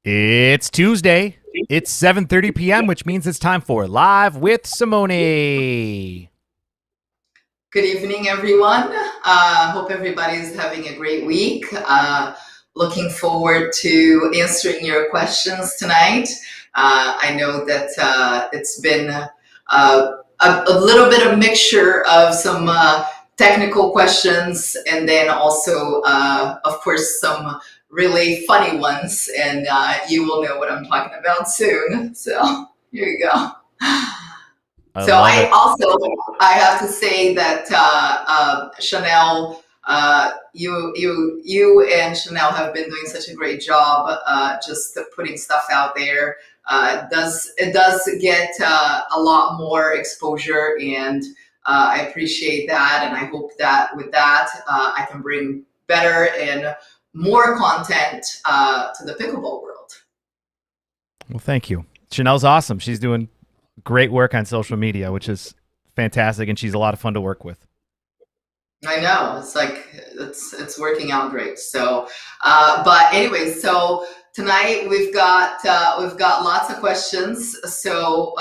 It's Tuesday. It's 7:30 p.m., which means it's time for Live with Simone. Good evening, everyone. Hope everybody's having a great week. Looking forward to answering your questions tonight. I know that it's been a little bit of mixture of some technical questions and then also, of course, some really funny ones. And you will know what I'm talking about soon. So here you go. I So love it. I have to say that Chanel, you and Chanel have been doing such a great job just putting stuff out there. It does get a lot more exposure, and I appreciate that. And I hope that with that I can bring better and more content to the pickleball world. Well, thank you. Chanel's awesome. She's doing great work on social media, which is fantastic, and she's a lot of fun to work with. I know it's like it's working out great. So, but anyway, so tonight we've got lots of questions. So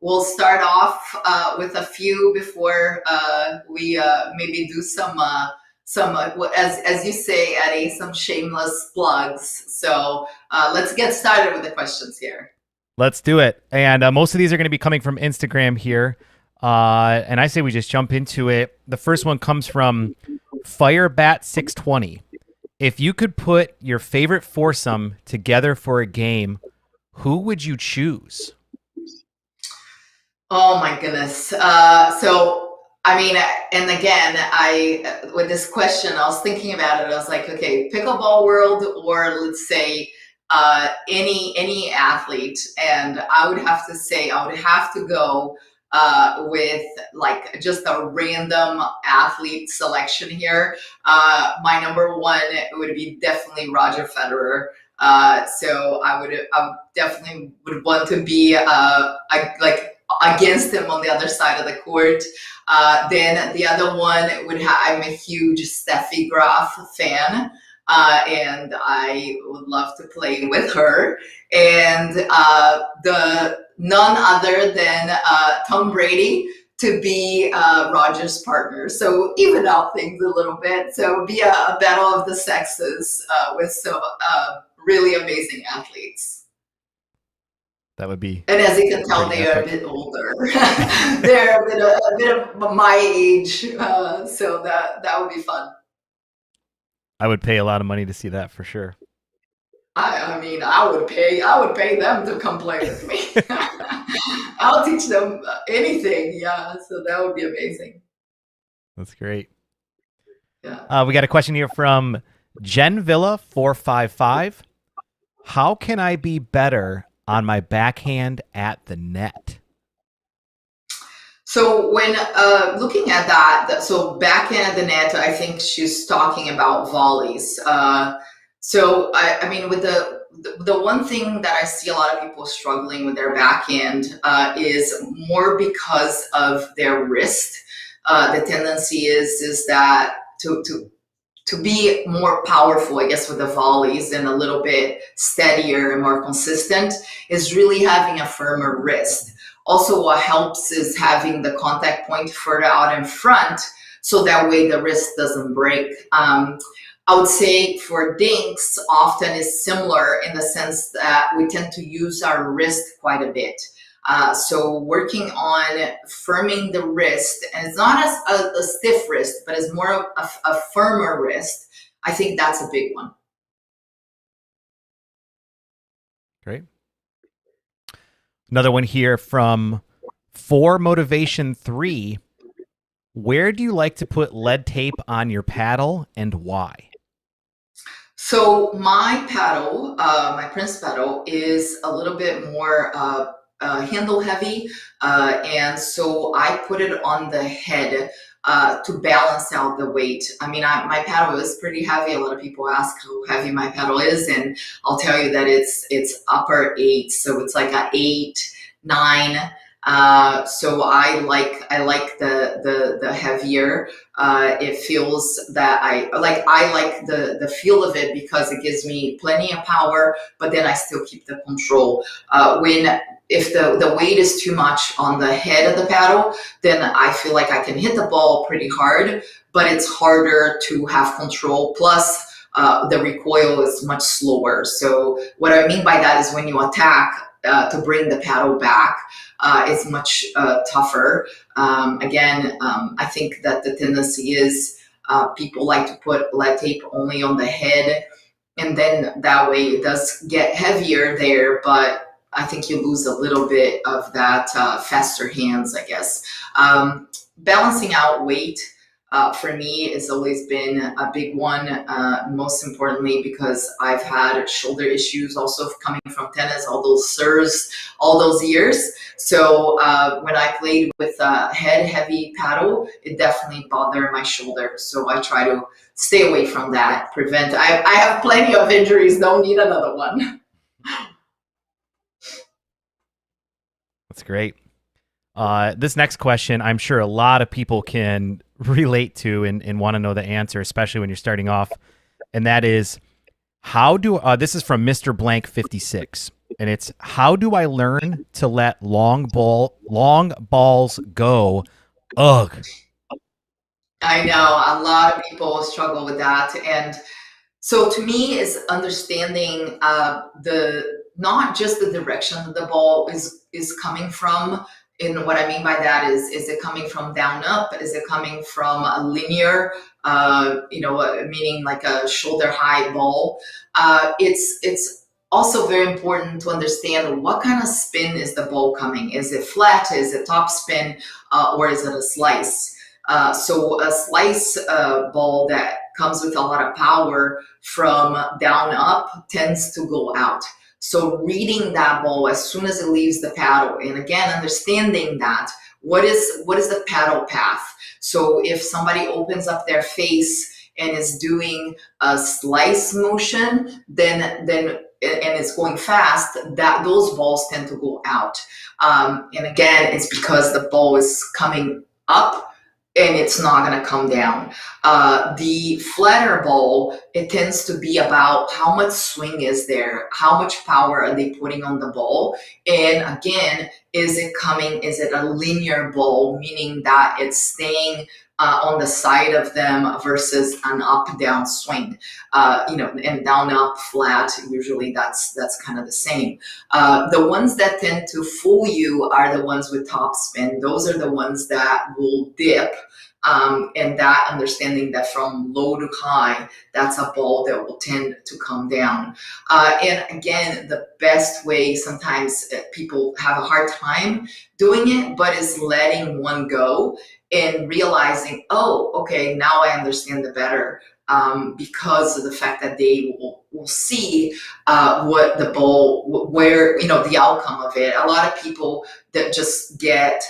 we'll start off with a few before we maybe do some as you say, Eddie, some shameless plugs. So let's get started with the questions here. Let's do it. And most of these are going to be coming from Instagram here. And I say we just jump into it. The first one comes from Firebat620. If you could put your favorite foursome together for a game, who would you choose? Oh my goodness. So, I mean, and again, with this question, I was thinking about it. I was like, okay, pickleball world, or let's say any athlete, and I would have to say I would have to go with like just a random athlete selection here. My number one would be definitely Roger Federer. So I would definitely would want to be like against him on the other side of the court. Then the other one I'm a huge Steffi Graf fan. And I would love to play with her. And the none other than Tom Brady to be Roger's partner. So even out things a little bit. So it would be a battle of the sexes with some really amazing athletes. That would be. And as you can tell, they are a bit older. They're a bit of my age, so that would be fun. I would pay a lot of money to see that for sure. I mean, I would pay them to come play with me. I'll teach them anything. Yeah, so that would be amazing. That's great. Yeah. We got a question here from Jen Villa 455. How can I be better on my backhand at the net? So when looking at that, so backhand at the net, I think she's talking about volleys. So I mean, with the one thing that I see a lot of people struggling with their backhand is more because of their wrist. The tendency is that to be more powerful, I guess, with the volleys and a little bit steadier and more consistent is really having a firmer wrist. Also, what helps is having the contact point further out in front, so that way the wrist doesn't break. I would say for Dinks, often is similar in the sense that we tend to use our wrist quite a bit. So working on firming the wrist, and it's not as a stiff wrist, but it's more of a firmer wrist. I think that's a big one. Great. Another one here from 4Motivation3. Where do you like to put lead tape on your paddle and why? So my paddle, my Prince paddle, is a little bit more handle heavy, and so I put it on the head to balance out the weight. I mean, my paddle is pretty heavy. A lot of people ask how heavy my paddle is, and I'll tell you that it's upper 8, so it's like a 8, 9. So I like the heavier. It feels that I like the feel of it because it gives me plenty of power, but then I still keep the control. When if the weight is too much on the head of the paddle, then I feel like I can hit the ball pretty hard, but it's harder to have control. Plus, the recoil is much slower. So what I mean by that is when you attack to bring the paddle back, it's much tougher. I think that the tendency is people like to put lead tape only on the head, and then that way it does get heavier there, but I think you lose a little bit of that faster hands, I guess. Balancing out weight for me has always been a big one, most importantly because I've had shoulder issues also coming from tennis, all those serves, all those years. So when I played with a head heavy paddle, it definitely bothered my shoulder. So I try to stay away from that, prevent. I have plenty of injuries, don't need another one. That's great. This next question, I'm sure a lot of people can relate to and want to know the answer, especially when you're starting off. And that is, this is from Mr. Blank 56. And it's, how do I learn to let long balls go? Ugh. I know a lot of people struggle with that. And so to me is understanding the not just the direction that the ball is coming from. And what I mean by that is it coming from down up? Is it coming from a linear, meaning like a shoulder high ball? It's also very important to understand what kind of spin is the ball coming. Is it flat? Is it top spin? Or is it a slice? So a slice ball that comes with a lot of power from down up tends to go out. So reading that ball as soon as it leaves the paddle, and again understanding that what is the paddle path. So if somebody opens up their face and is doing a slice motion, then and it's going fast, that those balls tend to go out. And again, it's because the ball is coming up and it's not going to come down. The flatter ball, it tends to be about how much swing is there, how much power are they putting on the ball, and again, is it a linear ball, meaning that it's staying on the side of them versus an up-down swing, and down-up flat. Usually, that's kind of the same. The ones that tend to fool you are the ones with top spin. Those are the ones that will dip. And that understanding that from low to high, that's a ball that will tend to come down. And again, the best way, sometimes people have a hard time doing it, but is letting one go and realizing, oh, okay, now I understand the better. Because of the fact that they will see what the ball, where, the outcome of it. A lot of people that just get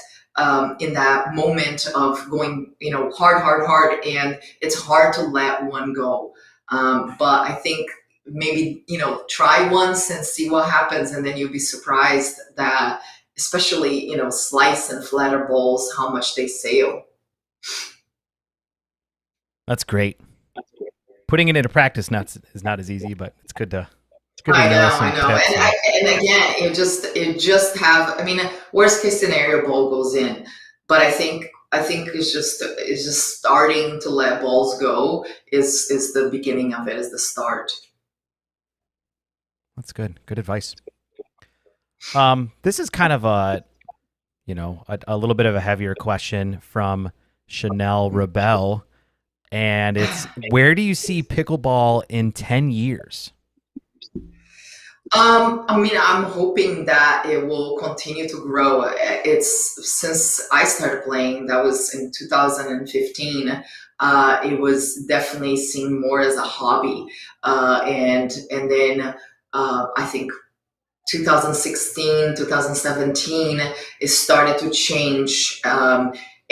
in that moment of going, hard, and it's hard to let one go. But I think maybe, try once and see what happens, and then you'll be surprised that, especially, slice and flatter balls, how much they sail. That's great. Putting it into practice is not as easy, but it's good to I know know, some I know. tips. And again, it just have, I mean, worst case scenario, ball goes in. But I think it's just starting to let balls go is the beginning of it, is the start. That's good. Good advice. This is kind of a little bit of a heavier question from Chanel Rebel, and it's, where do you see pickleball in 10 years? I mean, I'm hoping that it will continue to grow. It's since I started playing, that was in 2015. It was definitely seen more as a hobby, and then I think 2016, 2017, it started to change.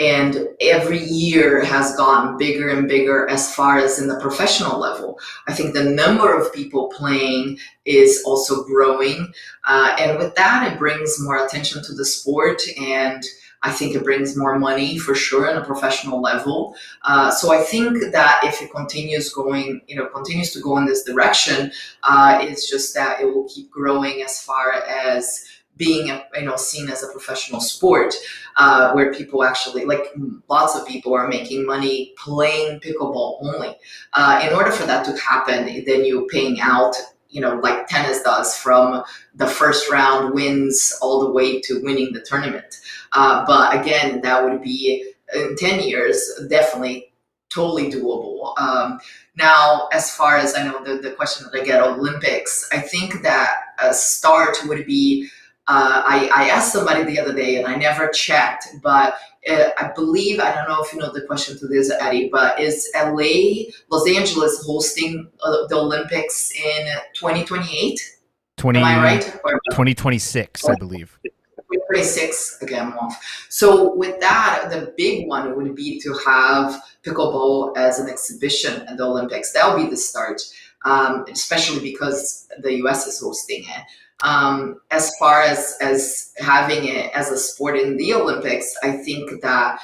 and every year has gotten bigger and bigger as far as in the professional level. I think the number of people playing is also growing. And with that, it brings more attention to the sport, and I think it brings more money for sure on a professional level. So I think that if it continues to go in this direction, it's just that it will keep growing as far as being seen as a professional sport, where people actually, like, lots of people are making money playing pickleball only. In order for that to happen, then you're paying out, like tennis does, from the first round wins all the way to winning the tournament. But again, that would be in 10 years, definitely totally doable. Now, as far as I know, the question that I get, Olympics, I think that a start would be, I asked somebody the other day and I never checked, but I believe, I don't know if you know the question to this, Eddie, but is Los Angeles hosting the Olympics in 2028? 20, Am I right? Or 2026, I believe. 26 again, I'm off. So with that, the big one would be to have pickleball as an exhibition at the Olympics. That would be the start, especially because the US is hosting it. As far as having it as a sport in the Olympics, I think that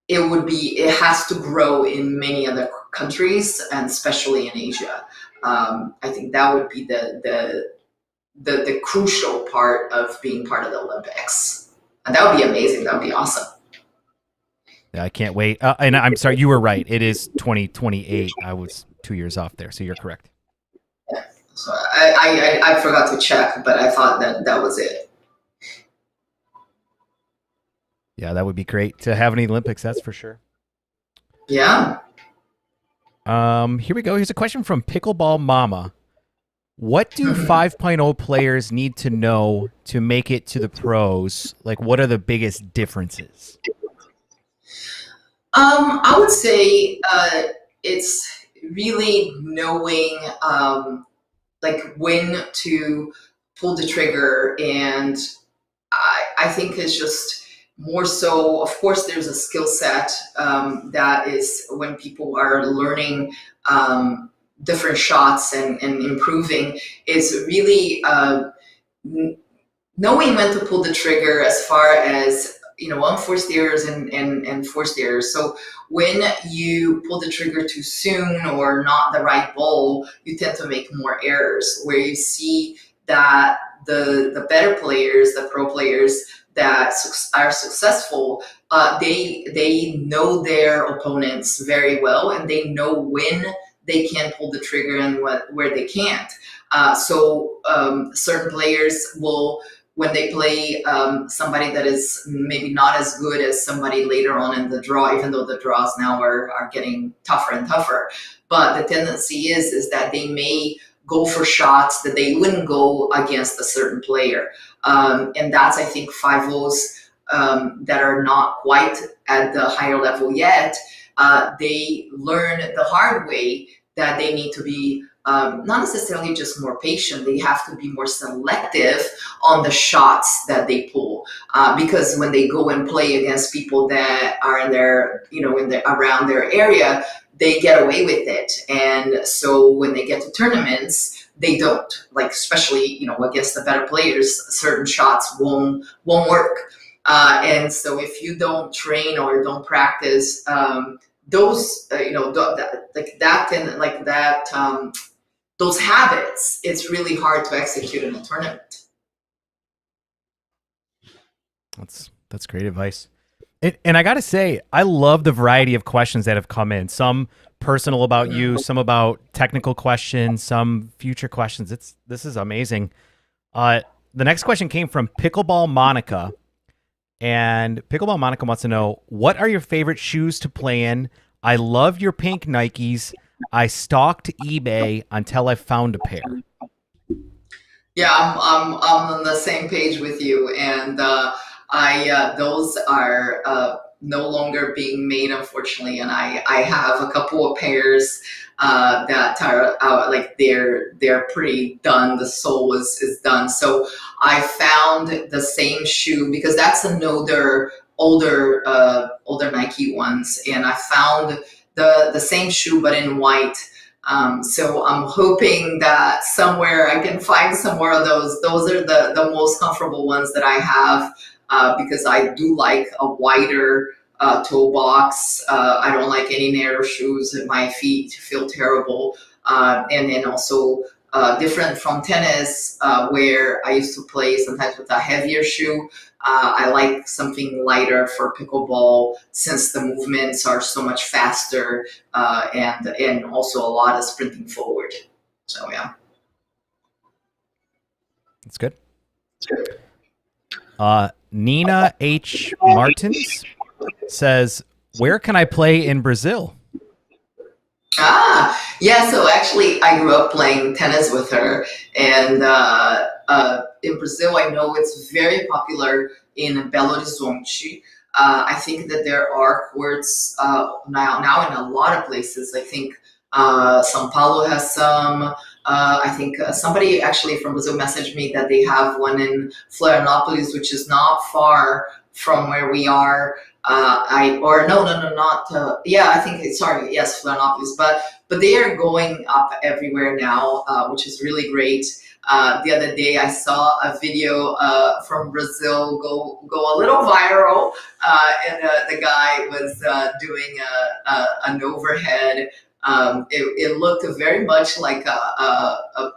it has to grow in many other countries, and especially in Asia. I think that would be the crucial part of being part of the Olympics. And that would be amazing. That would be awesome. Yeah, I can't wait. And I'm sorry, you were right. It is 2028. I was 2 years off there, so you're correct. Yeah. So I forgot to check, but I thought that was it. Yeah, that would be great to have in the Olympics, that's for sure. Yeah. Here we go. Here's a question from Pickleball Mama. What do 5.0 players need to know to make it to the pros? Like, what are the biggest differences? I would say it's really knowing like when to pull the trigger, and I think it's just more so. Of course, there's a skill set that is when people are learning different shots and improving, is really knowing when to pull the trigger as far as unforced errors and forced errors. So when you pull the trigger too soon or not the right ball, you tend to make more errors. Where you see that the better players, the pro players that are successful, they know their opponents very well, and they know when they can pull the trigger and where they can't. So certain players will, when they play somebody that is maybe not as good as somebody later on in the draw, even though the draws now are getting tougher and tougher. But the tendency is that they may go for shots that they wouldn't go against a certain player. And that's, I think, 5-0s that are not quite at the higher level yet. They learn the hard way that they need to be not necessarily just more patient, they have to be more selective on the shots that they pull. Because when they go and play against people that are in their, around their area, they get away with it. And so when they get to tournaments, they don't. Like, especially, against the better players, certain shots won't work. And so if you don't train or don't practice those, those habits, it's really hard to execute in a tournament. That's great advice. And I got to say, I love the variety of questions that have come in. Some personal about you, some about technical questions, some future questions. This is amazing. The next question came from Pickleball Monica. And Pickleball Monica wants to know, what are your favorite shoes to play in? I love your pink Nikes. I stalked eBay until I found a pair. Yeah, I'm on the same page with you, and those are no longer being made, unfortunately. And I have a couple of pairs that are like they're pretty done. The sole is done. So I found the same shoe, because that's another older Nike ones, and I found the same shoe but in white. So I'm hoping that somewhere I can find some more of those. Those are the most comfortable ones that I have, because I do like a wider toe box. I don't like any narrow shoes. My feet feel terrible. And then also different from tennis, where I used to play sometimes with a heavier shoe. I like something lighter for pickleball since the movements are so much faster, and also a lot of sprinting forward. So yeah, That's good. Nina H. Martins says, "Where can I play in Brazil?" Yeah. So actually, I grew up playing tennis with her, and in Brazil, I know it's very popular in Belo Horizonte. I think that there are courts now in a lot of places. I think São Paulo has some. I think somebody actually from Brazil messaged me that they have one in Florianopolis, which is not far from where we are. Not. Yeah, I think it's sorry. Yes, Florianopolis, but they are going up everywhere now, which is really great. The other day, I saw a video from Brazil go a little viral, and the guy was doing an overhead. It looked very much like a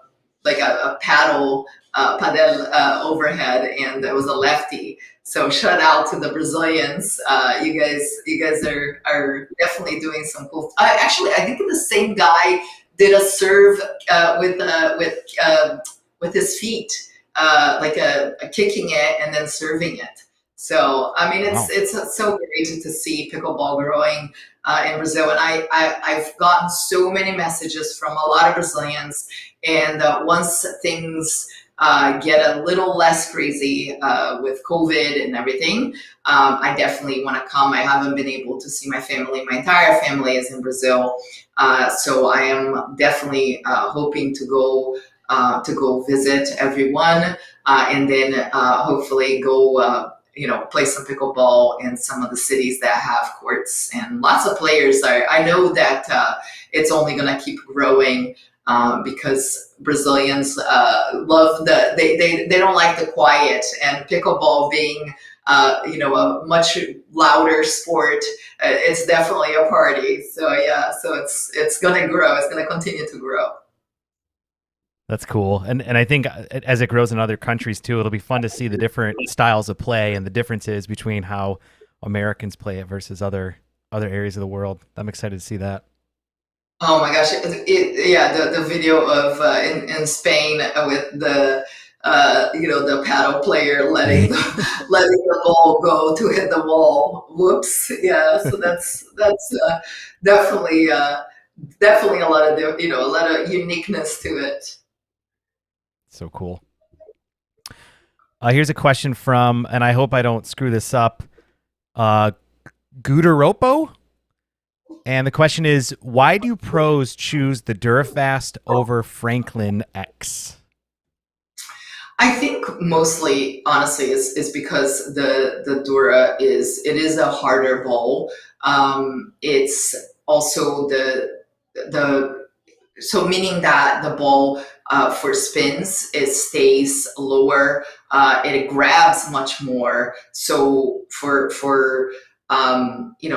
paddle overhead, and it was a lefty. So shout out to the Brazilians. You guys are definitely doing some cool. Actually, I think the same guy did a serve with his feet, like a kicking it and then serving it. So I mean, Wow. it's so great to see pickleball growing in Brazil, and I've gotten so many messages from a lot of Brazilians, and once things get a little less crazy with COVID and everything, I definitely want to come. I haven't been able to see my family. My entire family is in Brazil, so I am definitely hoping to go visit everyone, and then hopefully go. Play some pickleball in some of the cities that have courts and lots of players. I know that it's only going to keep growing, because Brazilians love they don't like the quiet, and pickleball being a much louder sport, it's definitely a party. So yeah, so it's gonna grow. It's gonna continue to grow. That's cool. And I think as it grows in other countries too, it'll be fun to see the different styles of play and the differences between how Americans play it versus other areas of the world. I'm excited to see that. Oh my gosh! Yeah, the video of in Spain with the the paddle player letting letting the ball go to hit the wall. Whoops! Yeah, so that's definitely definitely a lot of a lot of uniqueness to it. So cool. Here's a question from, and I hope I don't screw this up, uh, Gudaropo. And the question is, why do pros choose the Durafast over Franklin X? I think mostly, honestly, is because the Dura is a harder ball. It's also the so meaning that the ball for spins it stays lower, it grabs much more, so for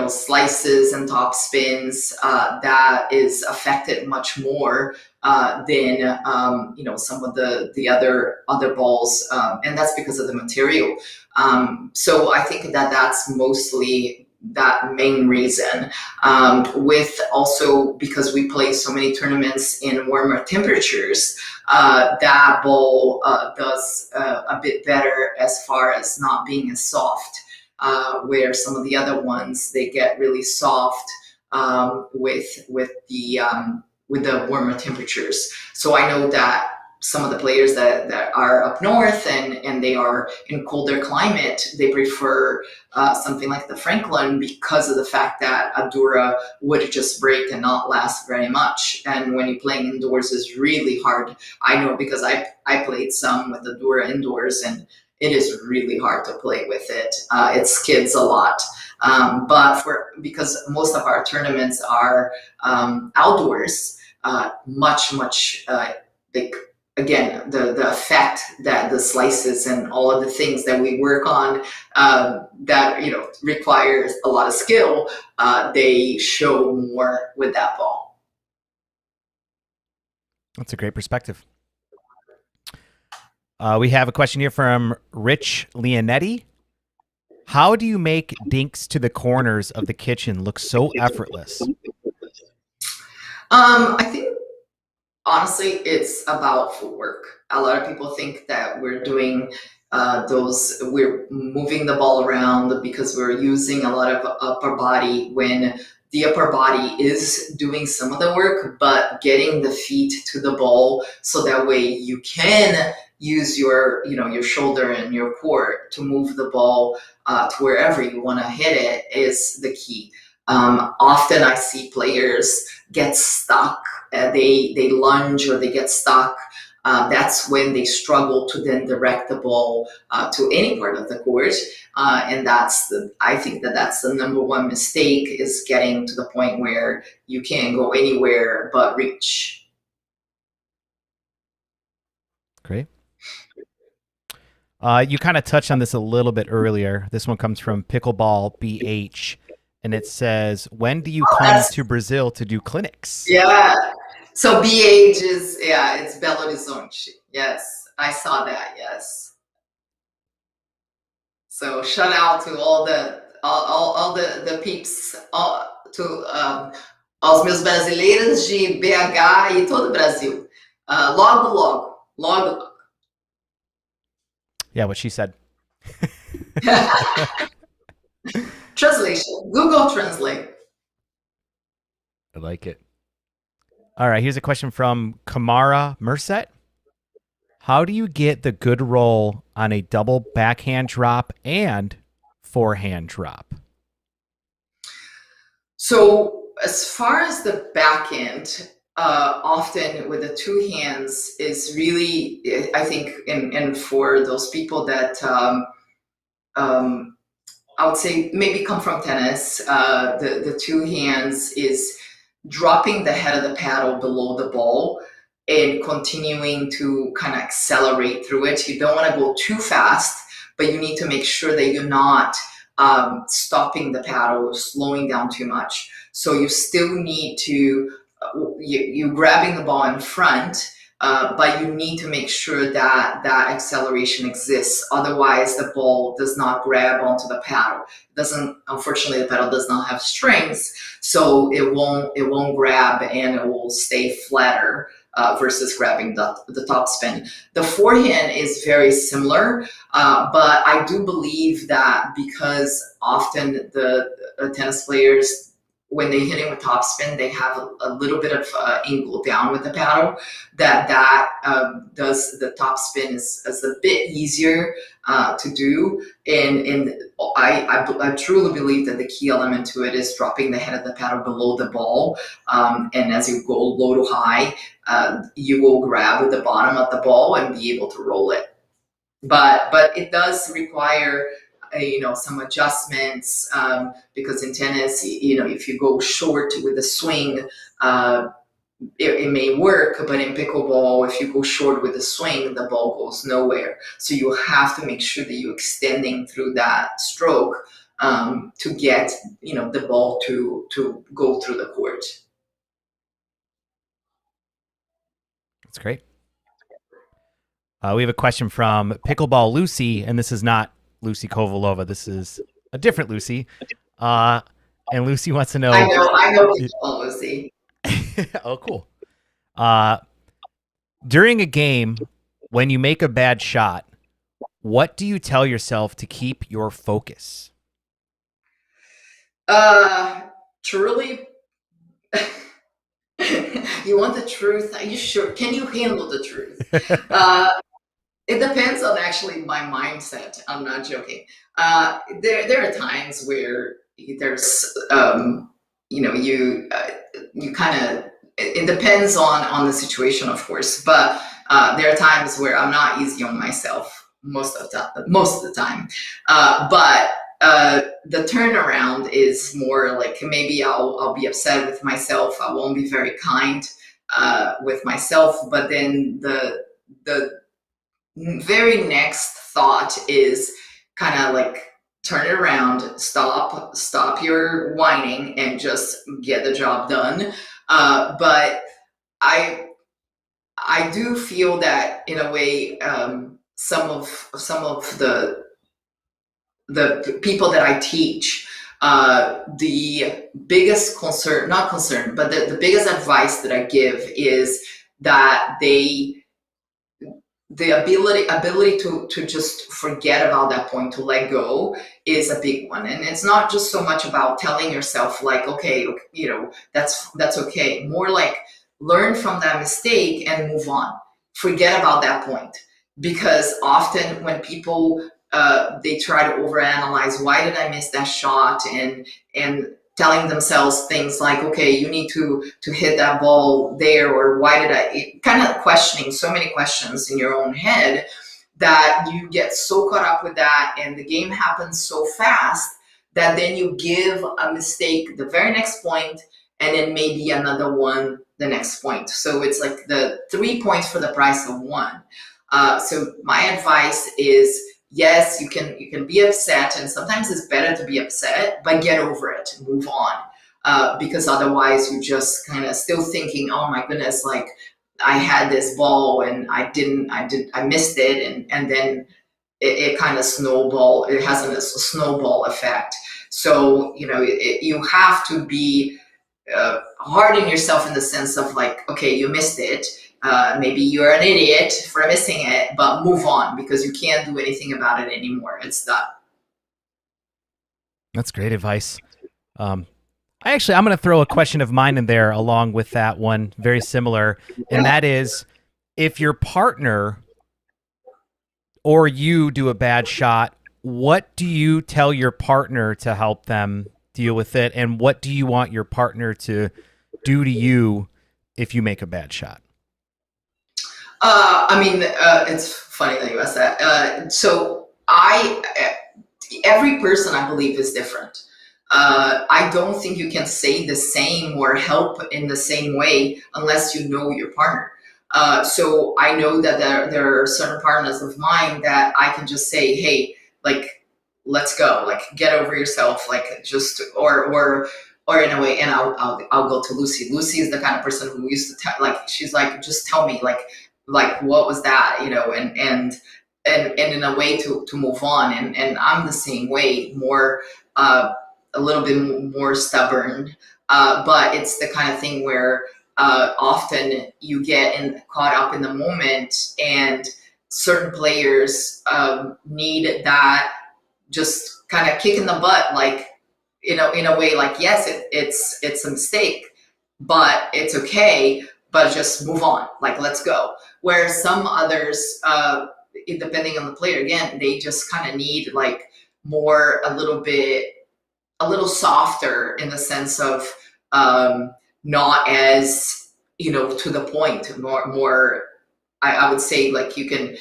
slices and top spins, that is affected much more than some of the other balls, and that's because of the material. So I think that that's mostly that main reason, with also because we play so many tournaments in warmer temperatures, that ball does a bit better as far as not being as soft, where some of the other ones they get really soft with the warmer temperatures. So I know that some of the players that are up north and they are in colder climate, they prefer something like the Franklin because of the fact that a Dura would just break and not last very much. And when you're playing indoors, it's really hard. I know because I played some with the Dura indoors, and it is really hard to play with it. It skids a lot. But because most of our tournaments are outdoors, much like, again, the effect that the slices and all of the things that we work on, that requires a lot of skill, they show more with that ball. That's a great perspective. We have a question here from Rich Leonetti. How do you make dinks to the corners of the kitchen look so effortless? I think honestly, it's about footwork. A lot of people think that we're doing we're moving the ball around because we're using a lot of upper body, when the upper body is doing some of the work, but getting the feet to the ball so that way you can use your shoulder and your core to move the ball to wherever you want to hit it is the key. Often I see players get stuck. They lunge or they get stuck. That's when they struggle to then direct the ball to any part of the court, and I think that's the number one mistake, is getting to the point where you can't go anywhere but reach. Great. You kind of touched on this a little bit earlier. This one comes from Pickleball BH, and it says, "When do you come to Brazil to do clinics?" Yeah. So BH is, it's Belo Horizonte. Yes, I saw that. Yes. So shout out to all the peeps, aos meus brasileiros de BH e todo o Brasil. Logo. Yeah, what she said. Translation. Google Translate. I like it. All right, here's a question from Kamara Mercet. How do you get the good roll on a double backhand drop and forehand drop? So as far as the backhand, often with the two hands is really, I think, and for those people that I would say maybe come from tennis, the two hands is dropping the head of the paddle below the ball and continuing to kind of accelerate through it. You don't want to go too fast, but you need to make sure that you're not stopping the paddle or slowing down too much. So you still need to, you're grabbing the ball in front, but you need to make sure that that acceleration exists. Otherwise, the ball does not grab onto the paddle. Unfortunately, the paddle does not have strings, so it won't grab, and it will stay flatter versus grabbing the top spin. The forehand is very similar, but I do believe that because often the tennis players, when they hit it with topspin, they have a little bit of angle down with the paddle. That does the topspin is a bit easier to do, and I truly believe that the key element to it is dropping the head of the paddle below the ball, and as you go low to high, you will grab the bottom of the ball and be able to roll it. But it does require some adjustments, because in tennis, if you go short with a swing, it may work, but in pickleball, if you go short with a swing, the ball goes nowhere. So you have to make sure that you're extending through that stroke to get the ball to go through the court. That's great. We have a question from Pickleball Lucy, and this is not Lucy Kovalova. This is a different Lucy. And Lucy wants to know. I know Pickleball Lucy. Oh, cool. During a game, when you make a bad shot, what do you tell yourself to keep your focus? Truly. You want the truth? Are you sure? Can you handle the truth? It depends on actually my mindset. I'm not joking. There are times where there's you kind of, it depends on the situation, of course, but there are times where I'm not easy on myself. most of the time. But the turnaround is more like maybe I'll be upset with myself. I won't be very kind with myself. But then the very next thought is kind of like turn it around, stop your whining, and just get the job done. But I I do feel that in a way, some of the people that I teach, the biggest concern, not concern, but the biggest advice that I give is that the ability to just forget about that point, to let go, is a big one. And it's not just so much about telling yourself like, okay, that's okay. More like learn from that mistake and move on. Forget about that point. Because often when people they try to overanalyze, why did I miss that shot, and telling themselves things like, okay, you need to hit that ball there, or why did I, kind of questioning so many questions in your own head, that you get so caught up with that, and the game happens so fast that then you give a mistake the very next point, and then maybe another one the next point. So it's like the 3 points for the price of one. So my advice is, yes, you can be upset, and sometimes it's better to be upset, but get over it, move on, because otherwise you just kind of still thinking, oh my goodness, like I had this ball and I missed it, and then it kind of snowball. It has a snowball effect. So you have to be hard on yourself in the sense of like, okay, you missed it. Maybe you're an idiot for missing it, but move on, because you can't do anything about it anymore. It's done. That's great advice. I'm going to throw a question of mine in there along with that one, very similar, and that is, if your partner or you do a bad shot, what do you tell your partner to help them deal with it, and what do you want your partner to do to you if you make a bad shot? It's funny that you asked that. Every person, I believe, is different. I don't think you can say the same or help in the same way unless you know your partner. So I know that there are certain partners of mine that I can just say, hey, like, let's go, like, get over yourself, like, just, or in a way, and I'll go to Lucy. Lucy is the kind of person who used to tell, like, she's like, just tell me, like what was that, and in a way to move on. And I'm the same way, more a little bit more stubborn, but it's the kind of thing where often you get caught up in the moment, and certain players need that just kind of kick in the butt, like, in a way, like, yes, it's a mistake, but it's okay, but just move on, like, let's go. Whereas some others, depending on the player, again, they just kind of need like more, a little softer, in the sense of not as, to the point, more. I would say, like, you can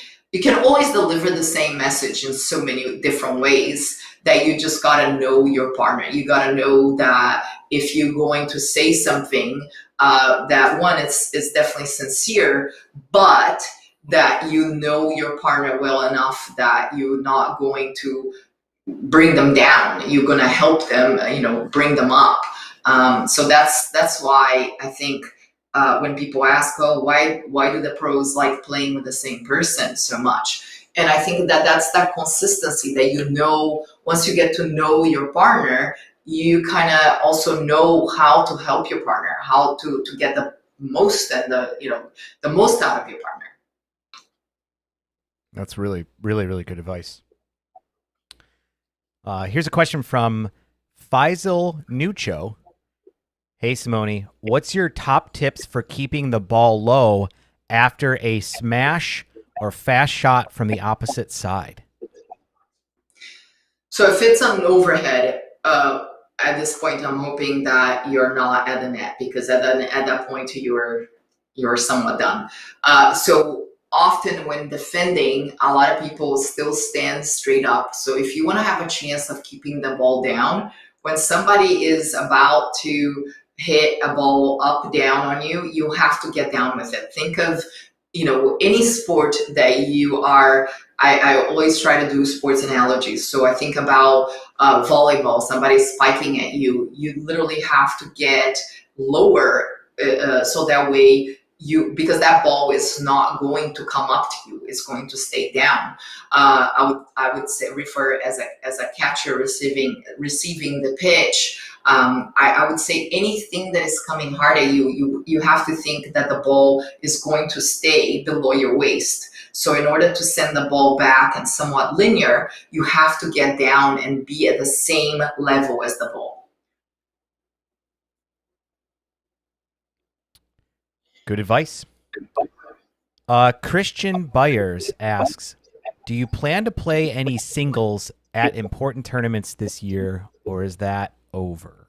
always deliver the same message in so many different ways, that you just gotta know your partner. You gotta know that if you're going to say something, that one, it's definitely sincere, but that you know your partner well enough that you're not going to bring them down. You're going to help them, bring them up. So that's why I think, when people ask, oh, why do the pros like playing with the same person so much? And I think that's that consistency, that, once you get to know your partner, you kind of also know how to help your partner, how to get the most, and the most out of your partner. That's really, really, really good advice. Here's a question from Faisal Nucho. Hey, Simone, what's your top tips for keeping the ball low after a smash or fast shot from the opposite side? So if it's an overhead, at this point, I'm hoping that you're not at the net, because at that point you're somewhat done. So often when defending, a lot of people still stand straight up. So if you want to have a chance of keeping the ball down, when somebody is about to hit a ball up down on you, you have to get down with it. Think of, any sport that you are. I always try to do sports analogies. So I think about volleyball, somebody spiking at you. You literally have to get lower, so that way because that ball is not going to come up to you, it's going to stay down. I would say refer as a catcher receiving the pitch. I would say anything that is coming hard at you have to think that the ball is going to stay below your waist. So in order to send the ball back and somewhat linear, you have to get down and be at the same level as the ball. Good advice. Christian Byers asks, do you plan to play any singles at important tournaments this year, or is that over?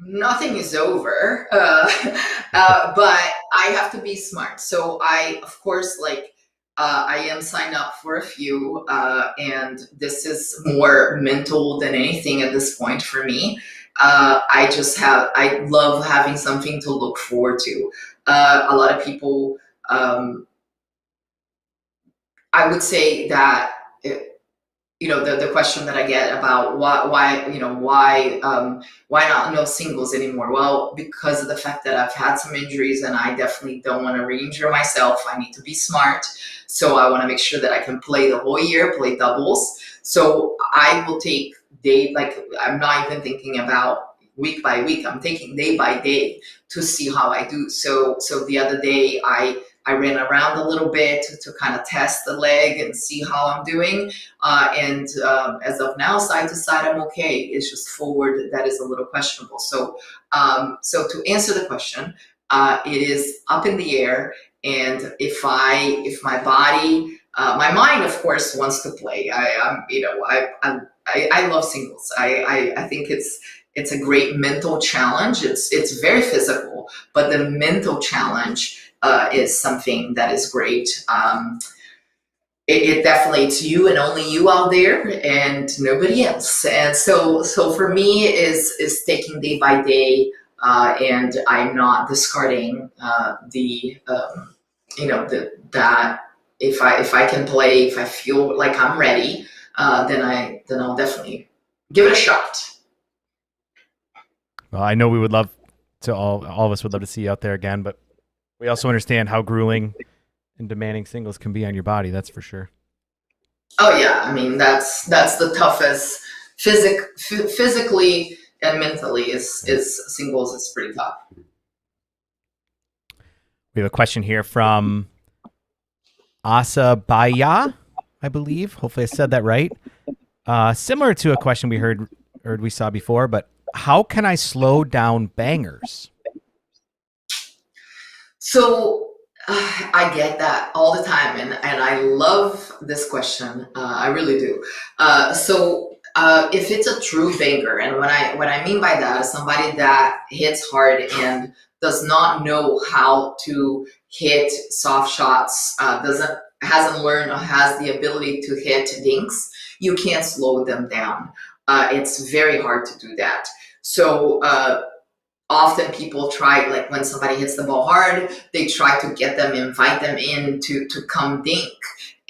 Nothing is over, but I have to be smart. So I, of course, I am signed up for a few, and this is more mental than anything at this point for me. I love having something to look forward to. A lot of people, I would say that, the question that I get about why not no singles anymore? Well, because of the fact that I've had some injuries and I definitely don't want to re-injure myself. I need to be smart. So I want to make sure that I can play the whole year, play doubles. So I will take I'm not even thinking about week by week. I'm taking day by day to see how I do. So the other day I ran around a little bit to kind of test the leg and see how I'm doing. And as of now, side to side, I'm okay. It's just forward that is a little questionable. So to answer the question, it is up in the air. And if my body, my mind, of course, wants to play. I love singles. I think it's a great mental challenge. It's very physical, but the mental challenge is something that is great. It definitely, it's you and only you out there and nobody else. And so for me is taking day by day, and I'm not discarding that if I can play, if I feel like I'm ready, then I'll definitely give it a shot. Well, I know we would love to all of us would love to see you out there again, but we also understand how grueling and demanding singles can be on your body. That's for sure. Oh yeah, I mean that's the toughest physically and mentally is singles is pretty tough. We have a question here from Asa Baya, I believe. Hopefully I said that right. Similar to a question we saw before, but how can I slow down bangers? So I get that all the time, and I love this question. I really do. If it's a true banger, and what I mean by that is somebody that hits hard and does not know how to hit soft shots, hasn't learned or has the ability to hit dinks, you can't slow them down. It's very hard to do that. So often people try, like when somebody hits the ball hard, they try to invite them in to come dink.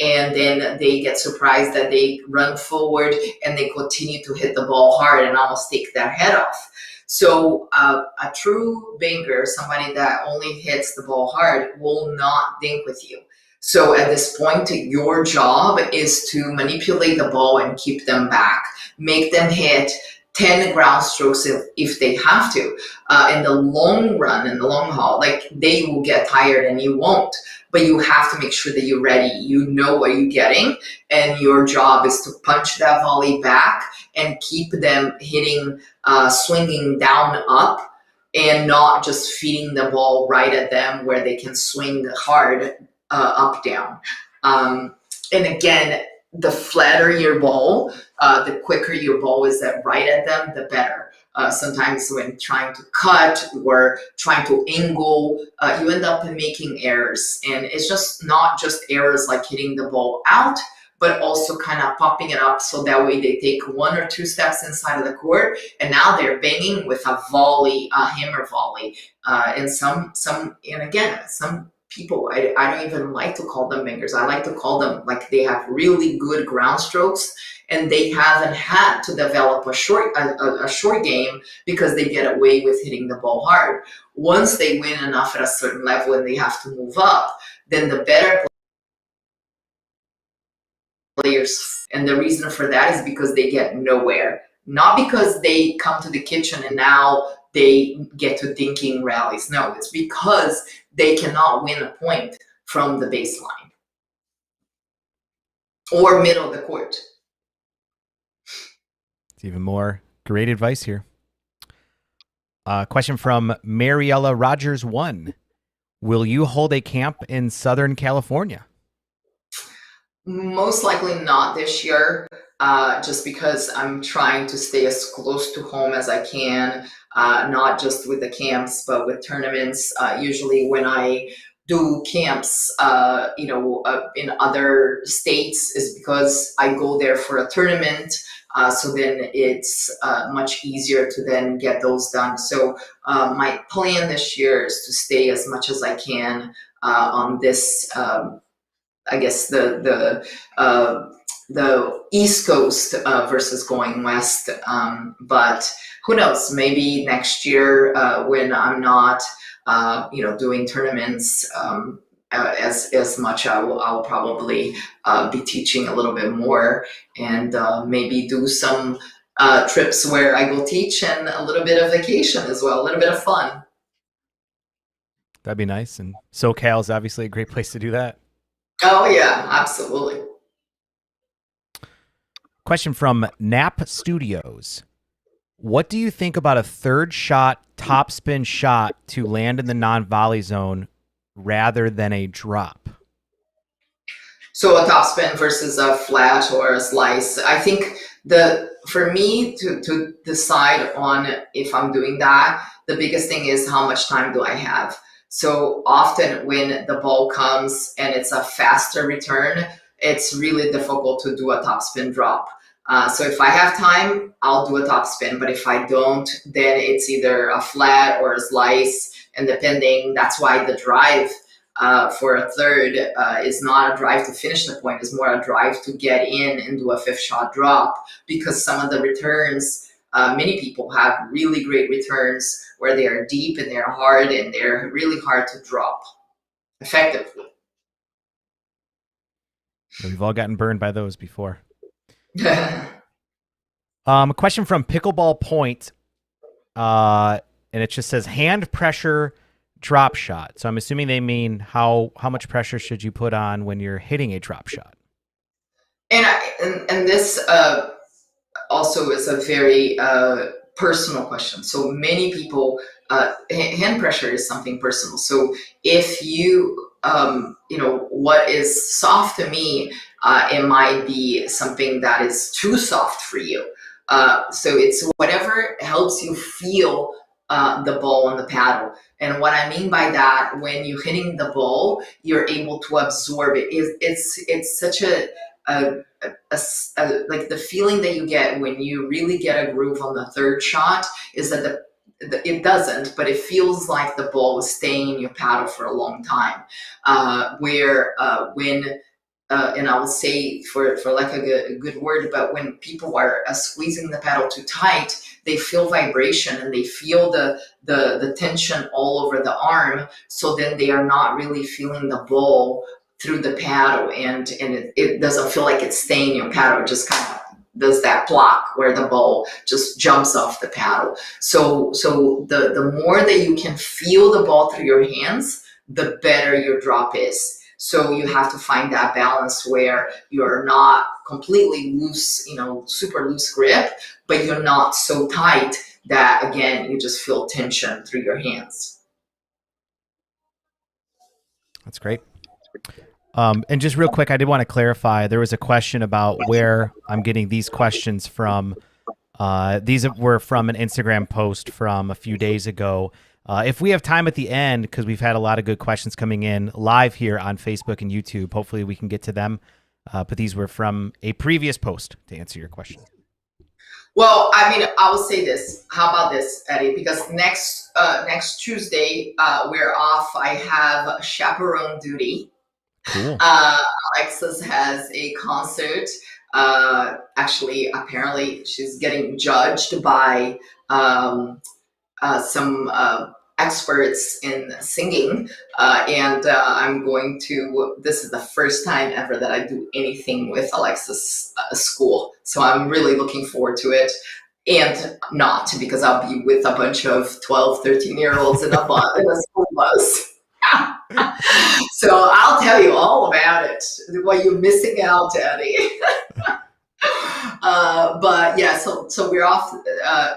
And then they get surprised that they run forward and they continue to hit the ball hard and almost take their head off. So a true banger, somebody that only hits the ball hard, will not dink with you. So at this point, your job is to manipulate the ball and keep them back, make them hit 10 ground strokes if they have to. In the long run, in the long haul, like they will get tired and you won't. But you have to make sure that you're ready. You know what you're getting, and your job is to punch that volley back and keep them hitting, swinging down up, and not just feeding the ball right at them where they can swing hard up down. And again, the flatter your ball, the quicker your ball is right at them, the better. sometimes when trying to cut or trying to angle, you end up making errors. And it's just not just errors like hitting the ball out, but also kind of popping it up so that way they take one or two steps inside of the court, and now they're banging with a volley, a hammer volley. And and again, some people, I don't even like to call them bangers. I like to call them like they have really good ground strokes, and they haven't had to develop a short game because they get away with hitting the ball hard. Once they win enough at a certain level and they have to move up, then the better players. And the reason for that is because they get nowhere. Not because they come to the kitchen and now they get to dinking rallies. No, it's because they cannot win a point from the baseline or middle of the court. It's even more great advice here. Question from Mariella Rogers 1. Will you hold a camp in Southern California? Most likely not this year, just because I'm trying to stay as close to home as I can, not just with the camps, but with tournaments. Usually when I do camps, in other states is because I go there for a tournament. So then it's much easier to then get those done. So my plan this year is to stay as much as I can on this I guess the East Coast versus going west. But who knows? Maybe next year when I'm not, doing tournaments as much, I'll probably be teaching a little bit more, and maybe do some trips where I go teach and a little bit of vacation as well, a little bit of fun. That'd be nice. And SoCal is obviously a great place to do that. Oh yeah, absolutely. Question from Nap Studios. What do you think about a third shot topspin shot to land in the non-volley zone rather than a drop? So a topspin versus a flat or a slice. I think for me to decide on if I'm doing that, the biggest thing is how much time do I have. So often when the ball comes and it's a faster return, it's really difficult to do a topspin drop. So if I have time, I'll do a topspin. But if I don't, then it's either a flat or a slice. And depending, that's why the drive for a third is not a drive to finish the point, it's more a drive to get in and do a fifth shot drop, because some of the returns, many people have really great returns where they are deep and they're hard and they're really hard to drop effectively. We've all gotten burned by those before. A question from Pickleball Point, and it just says hand pressure drop shot. So I'm assuming they mean how much pressure should you put on when you're hitting a drop shot? And this also is a very personal question. So many people, hand pressure is something personal. So if you, what is soft to me, it might be something that is too soft for you. So it's whatever helps you feel the ball on the paddle. And what I mean by that, when you're hitting the ball, you're able to absorb it. It's such a like the feeling that you get when you really get a groove on the third shot is that it doesn't, but it feels like the ball is staying in your paddle for a long time. And I will say for like a good word, but when people are squeezing the paddle too tight, they feel vibration and they feel the tension all over the arm. So then they are not really feeling the ball through the paddle, and it doesn't feel like it's staying in your paddle. It just kind of does that block where the ball just jumps off the paddle. So the more that you can feel the ball through your hands, the better your drop is. So you have to find that balance where you're not completely loose, super loose grip, but you're not so tight that, again, you just feel tension through your hands. That's great. And just real quick, I did want to clarify, there was a question about where I'm getting these questions from. These were from an Instagram post from a few days ago. If we have time at the end, because we've had a lot of good questions coming in live here on Facebook and YouTube, hopefully we can get to them. But these were from a previous post to answer your question. Well, I mean, I will say this. How about this, Eddie? Because next Tuesday we're off. I have chaperone duty. Cool. Alexis has a concert. Actually, apparently, she's getting judged by some experts in singing, and I'm going to. This is the first time ever that I do anything with Alexis school, so I'm really looking forward to it. And not because I'll be with a bunch of 12, 13-year-olds in a school bus. So I'll tell you all about it. What you're missing out, Eddie. But yeah, so we're off.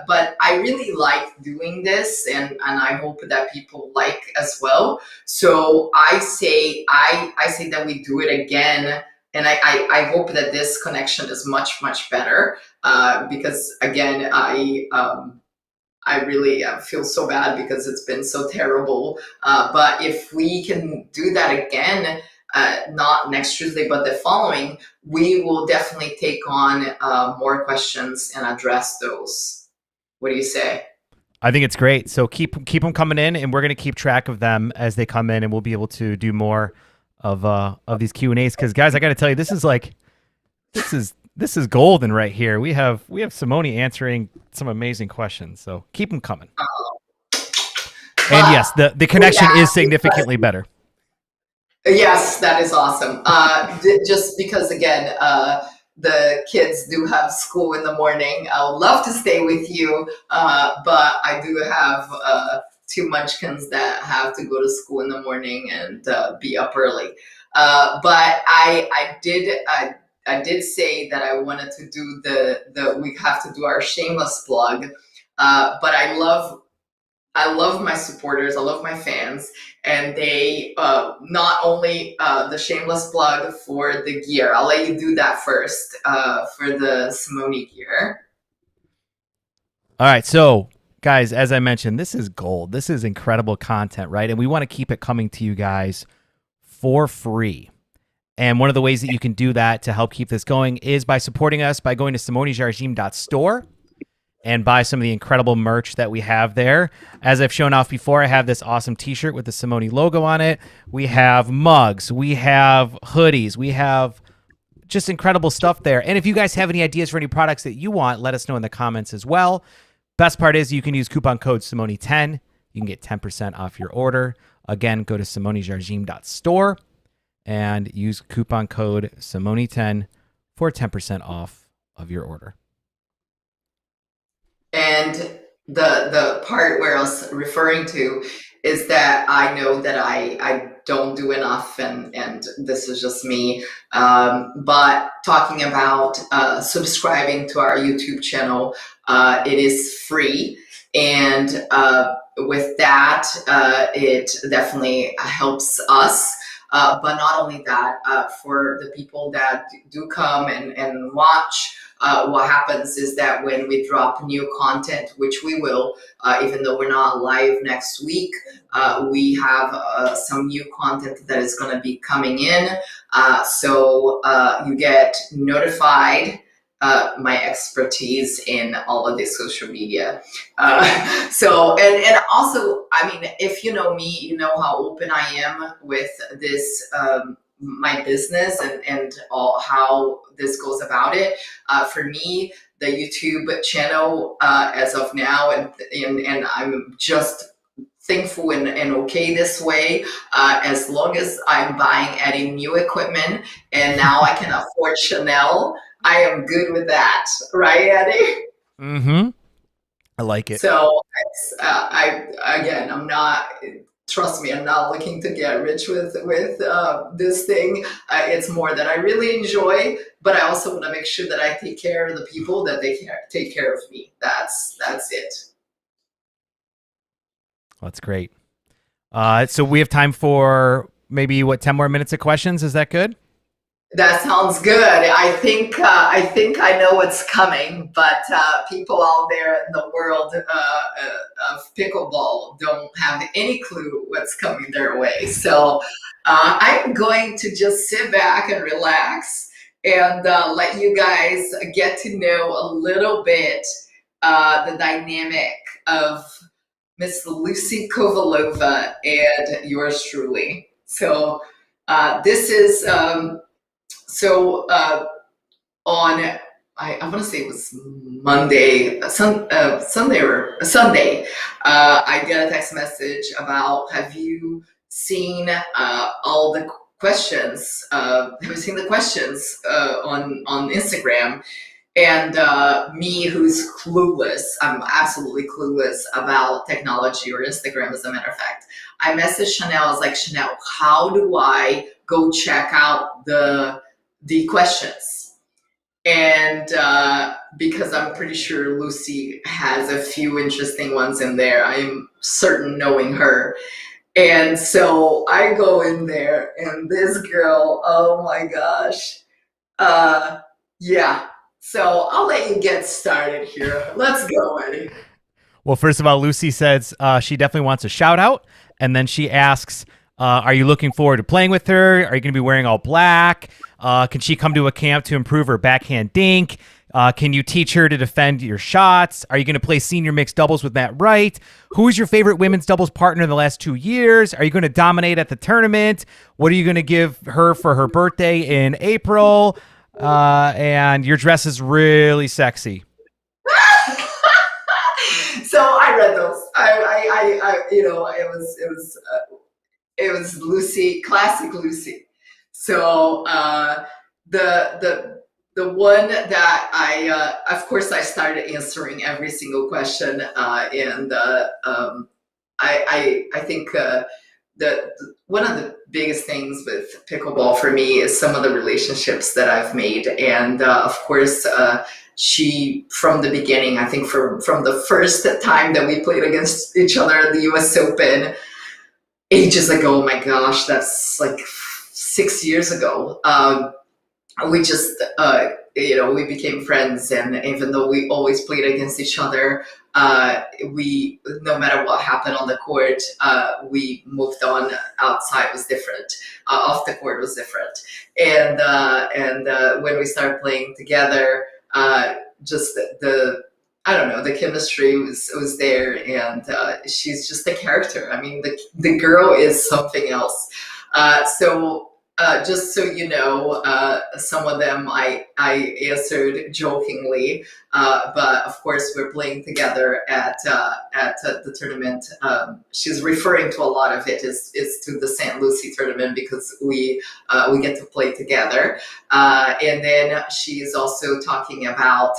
But I really like doing this, and I hope that people like as well. So I say that we do it again, and I hope that this connection is much better. Because again, I really feel so bad because it's been so terrible. But if we can do that again, not next Tuesday, but the following, we will definitely take on more questions and address those. What do you say? I think it's great. So keep them coming in, and we're going to keep track of them as they come in, and we'll be able to do more of these Q&As. Because guys, I got to tell you, this is golden right here. We have Simone answering some amazing questions. So keep them coming. And yes, the connection is significantly better. Yes, that is awesome. Just because, again, the kids do have school in the morning. I would love to stay with you, but I do have two munchkins that have to go to school in the morning and be up early. But I did say that I wanted to do we have to do our shameless plug. But I love my supporters. I love my fans, and they not only the shameless plug for the gear. I'll let you do that first for the Simone gear. All right, so guys, as I mentioned, this is gold. This is incredible content, right? And we want to keep it coming to you guys for free. And one of the ways that you can do that to help keep this going is by supporting us by going to simonejardim.store and buy some of the incredible merch that we have there. As I've shown off before, I have this awesome t-shirt with the Simone logo on it. We have mugs. We have hoodies. We have just incredible stuff there. And if you guys have any ideas for any products that you want, let us know in the comments as well. Best part is you can use coupon code Simone10. You can get 10% off your order. Again, go to simonejardim.store and use coupon code Simone10 for 10% off of your order. And the part where I was referring to is that I know that I don't do enough, and this is just me. But talking about subscribing to our YouTube channel, it is free, and with that, it definitely helps us. But not only that, for the people that do come and watch, what happens is that when we drop new content, which we will, even though we're not live next week, we have some new content that is going to be coming in. So you get notified. My expertise in all of the social media. So, and also, I mean, if you know me, you know how open I am with this, my business and all how this goes about it. For me, the YouTube channel, as of now, and I'm just thankful and okay this way, as long as I'm adding new equipment, and now I can afford Chanel, I am good with that, right, Eddie? Mm-hmm. I like it. So I'm not. Trust me, I'm not looking to get rich with this thing. It's more that I really enjoy, but I also want to make sure that I take care of the people that take care of me. That's it. That's great. So we have time for maybe 10 more minutes of questions. Is that good? That sounds good. I think I know what's coming, but people out there in the world of pickleball don't have any clue what's coming their way. So I'm going to just sit back and relax and let you guys get to know a little bit the dynamic of Miss Lucy Kovalova and yours truly. So this is. So on I want to say it was Monday, Sunday or Sunday, I get a text message about, have you seen all the questions? Have you seen the questions on Instagram? And me, who's clueless, I'm absolutely clueless about technology or Instagram, as a matter of fact. I messaged Chanel. I was like, Chanel, how do I go check out the questions? And because I'm pretty sure Lucy has a few interesting ones in there, I'm certain, knowing her. And so I go in there, and this girl, oh my gosh, uh, yeah. So I'll let you get started here. Let's go, Eddie. Well, first of all, Lucy says she definitely wants a shout out. And then she asks, are you looking forward to playing with her? Are you going to be wearing all black? Can she come to a camp to improve her backhand dink? Can you teach her to defend your shots? Are you going to play senior mixed doubles with Matt Wright? Who is your favorite women's doubles partner in the last 2 years? Are you going to dominate at the tournament? What are you going to give her for her birthday in April? And your dress is really sexy. So I read those. It was Lucy, classic Lucy. So the one that of course, I started answering every single question, and I think the one of the biggest things with pickleball for me is some of the relationships that I've made, and of course, she, from the beginning, I think from the first time that we played against each other at the U.S. Open ages ago. Oh my gosh, that's like 6 years ago. We just we became friends, and even though we always played against each other, we, no matter what happened on the court, we moved on. Outside was different, off the court was different, and when we started playing together, just the I don't know, the chemistry was there, and she's just a character. I mean, the girl is something else. So just so you know, some of them I answered jokingly, but of course we're playing together at the tournament. She's referring to a lot of it is to the St. Lucie tournament, because we get to play together, and then she's also talking about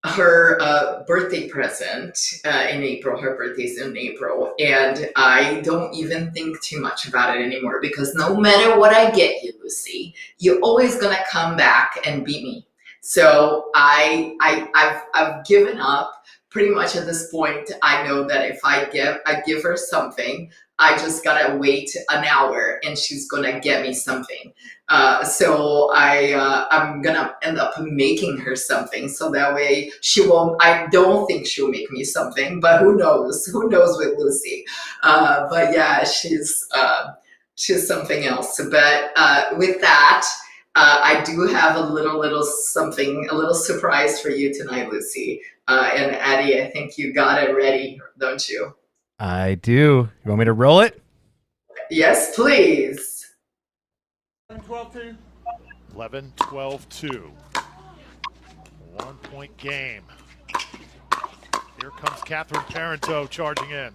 her birthday present in April. Her birthday's in April, and I don't even think too much about it anymore, because no matter what I get you, Lucy, you're always gonna come back and beat me. So I've given up pretty much at this point. I know that if I give her something, I just gotta wait an hour, and she's gonna get me something. So I'm gonna end up making her something, so that way she won't. I don't think she'll make me something, but who knows? Who knows with Lucy? But yeah, she's something else. But with that, I do have a little something, a little surprise for you tonight, Lucy. And Addie, I think you got it ready, don't you? I do. You want me to roll it? Yes, please. 11-12-2. 11-12-2. 1 point game. Here comes Catherine Parenteau charging in.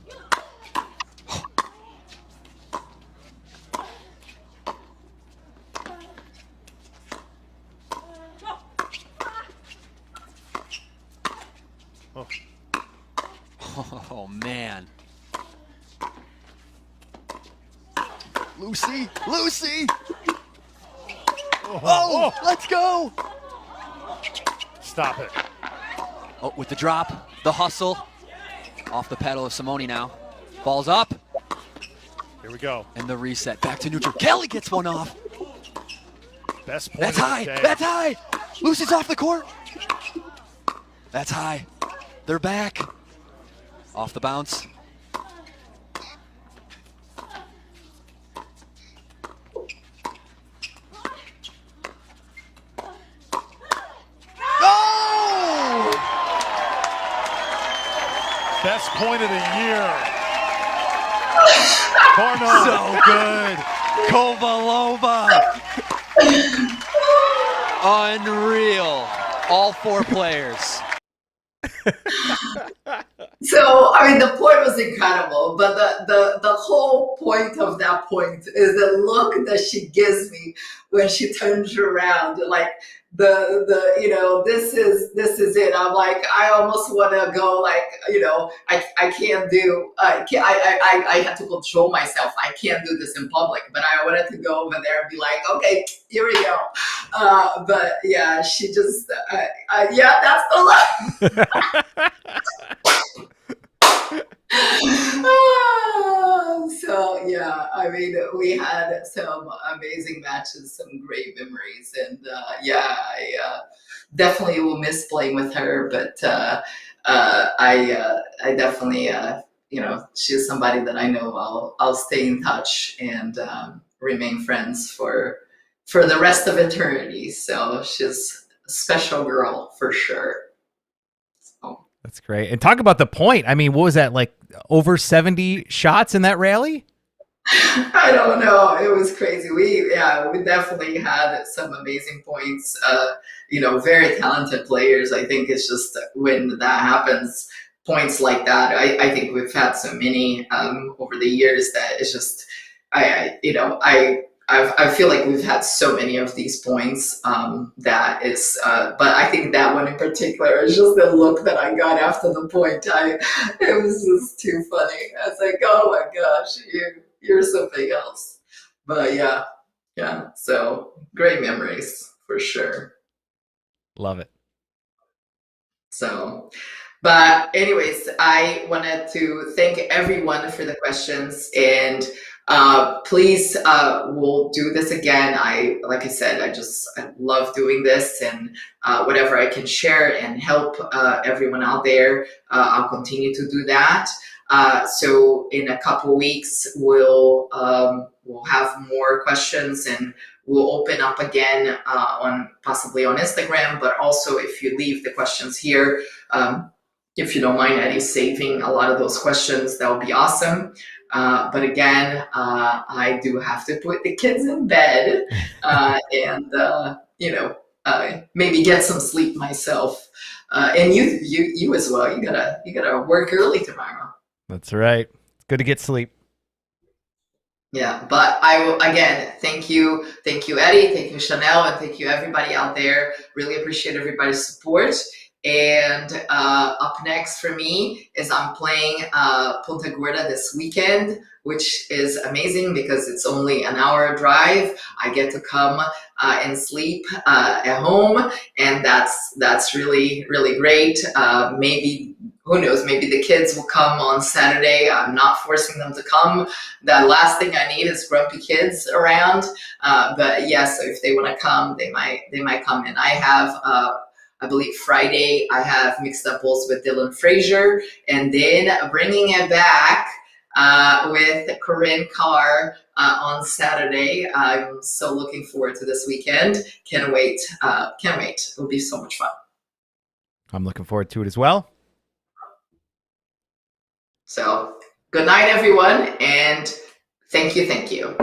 Oh, man. Lucy! Lucy! Oh, let's go! Stop it. Oh, with the drop, the hustle. Off the pedal of Simone now. Falls up. Here we go. And the reset. Back to neutral. Kelly gets one off. Best point That's of the high. day. That's high. Lucy's off the court. That's high. They're back. Off the bounce. Oh! Best point of the year. Corner. So good. Kovalova. Unreal. All 4 players. So, I mean, the point was incredible, but the whole point of that point is the look that she gives me when she turns around, like this is it. I'm like, I almost want to go, like, I can't do, I had to control myself. I can't do this in public, but I wanted to go over there and be like, okay, here we go. But yeah, she just, yeah, that's the look. So yeah, I mean, we had some amazing matches, some great memories, and yeah, I definitely will miss playing with her. But I definitely, she's somebody that I know I'll stay in touch and remain friends for the rest of eternity. So she's a special girl for sure. So. That's great. And talk about the point. I mean, what was that, like over 70 shots in that rally? I don't know. It was crazy. We definitely had some amazing points. Very talented players. I think it's just when that happens, points like that. I think we've had so many over the years that it's just I feel like we've had so many of these points that is, but I think that one in particular is just the look that I got after the point. It was just too funny. I was like, oh my gosh, you're something else. But yeah. So great memories for sure. Love it. So, but anyways, I wanted to thank everyone for the questions, and please, we'll do this again. Like I said, I love doing this, and whatever I can share and help everyone out there, I'll continue to do that. So in a couple weeks, we'll have more questions, and we'll open up again possibly on Instagram. But also, if you leave the questions here, if you don't mind, Eddie, saving a lot of those questions, that would be awesome. But again, I do have to put the kids in bed and maybe get some sleep myself. And you as well. You gotta work early tomorrow. That's right. It's good to get sleep. Yeah, but I will, again, thank you, Eddie, thank you, Chanel, and thank you, everybody out there. Really appreciate everybody's support. And up next for me is I'm playing Punta Gorda this weekend, which is amazing because it's only an hour drive. I get to come and sleep at home, and that's really, really great. Maybe, who knows, maybe the kids will come on Saturday. I'm not forcing them to come. The last thing I need is grumpy kids around. But yeah, so if they want to come, they might come. And I have, I believe Friday, I have mixed doubles with Dylan Frazier, and then bringing it back with Corinne Carr on Saturday. I'm so looking forward to this weekend. Can't wait. It'll be so much fun. I'm looking forward to it as well. So good night, everyone, and thank you.